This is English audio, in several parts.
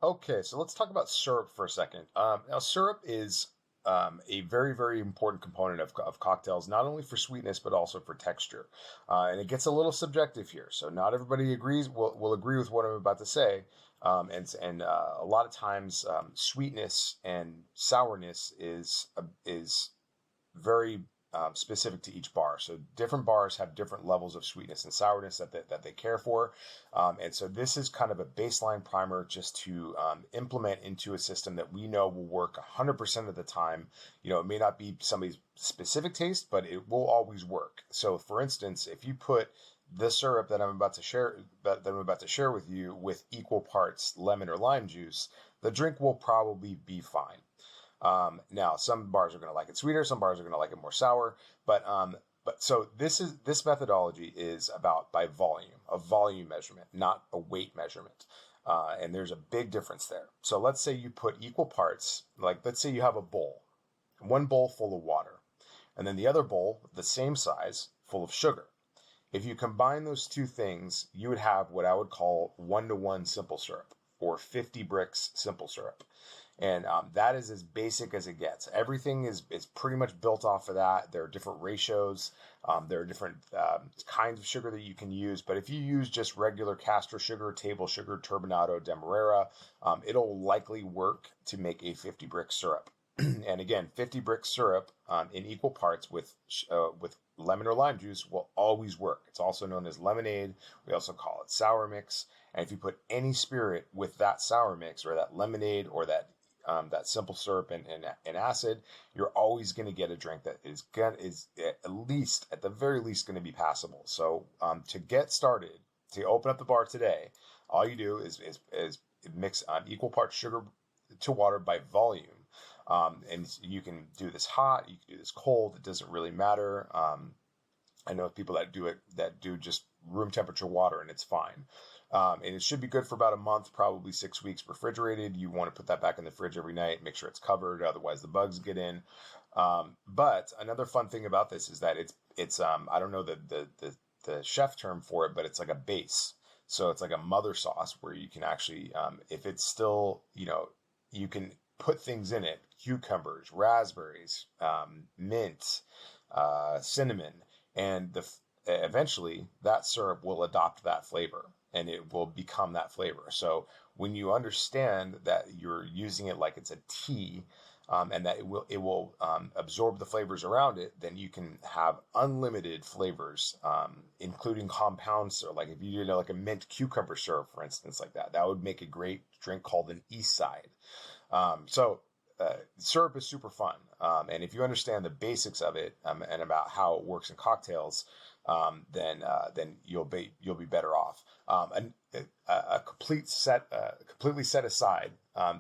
Okay, so let's talk about syrup for a second. Now, syrup is a very, very important component of cocktails, not only for sweetness but also for texture. And it gets a little subjective here, so not everybody agrees. Will agree with what I'm about to say. And a lot of times, sweetness and sourness is very specific to each bar. So different bars have different levels of sweetness and sourness that they care for. And so this is kind of a baseline primer just to implement into a system that we know will work 100% of the time. You know, it may not be somebody's specific taste, but it will always work. So for instance, if you put the syrup that I'm about to share with you with equal parts lemon or lime juice, the drink will probably be fine. Now, some bars are going to like it sweeter, some bars are going to like it more sour, but so this methodology is about by volume, a volume measurement, not a weight measurement. And there's a big difference there. So let's say you put equal parts, like let's say you have a bowl, one bowl full of water, and then the other bowl, the same size, full of sugar. If you combine those two things, you would have what I would call 1-to-1 simple syrup or 50 bricks simple syrup. And that is as basic as it gets. Everything is pretty much built off of that. There are different ratios. There are different kinds of sugar that you can use. But if you use just regular castor sugar, table sugar, turbinado, demerara, it'll likely work to make a 50 brick syrup. And again, 50 brick syrup in equal parts with lemon or lime juice will always work. It's also known as lemonade. We also call it sour mix. And if you put any spirit with that sour mix or that lemonade or that simple syrup and acid, you're always going to get a drink that is at the very least going to be passable. So to get started, to open up the bar today, all you do is mix equal parts sugar to water by volume. And you can do this hot, you can do this cold. It doesn't really matter. I know people that do just room temperature water, and it's fine. And it should be good for about a month, probably 6 weeks refrigerated. You want to put that back in the fridge every night, make sure it's covered, otherwise the bugs get in. But another fun thing about this is that it's I don't know the chef term for it, but it's like a base. So it's like a mother sauce where you can actually, if it's still, you can put things in it, cucumbers, raspberries, mint, cinnamon, and eventually that syrup will adopt that flavor and it will become that flavor. So when you understand that you're using it like it's a tea, and that it will absorb the flavors around it, then you can have unlimited flavors, including compounds. So like if you do like a mint cucumber syrup, for instance, like that would make a great drink called an East Side. Syrup is super fun, and if you understand the basics of it and about how it works in cocktails, then you'll be better off. And a completely set aside,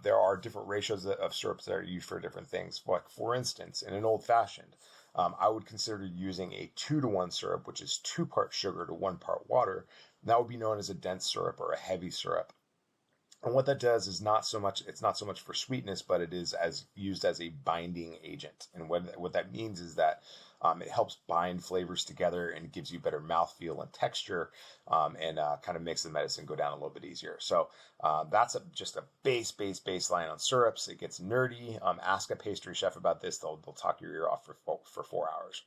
there are different ratios of syrups that are used for different things. Like for instance, in an old fashioned, I would consider using a 2-to-1 syrup, which is 2 parts sugar to 1 part water. And that would be known as a dense syrup or a heavy syrup. And what that does is it's not so much for sweetness, but it is used as a binding agent. And what that means is that it helps bind flavors together and gives you better mouthfeel and texture, and kind of makes the medicine go down a little bit easier. So that's just a baseline on syrups. It gets nerdy. Ask a pastry chef about this. They'll talk your ear off for 4 hours.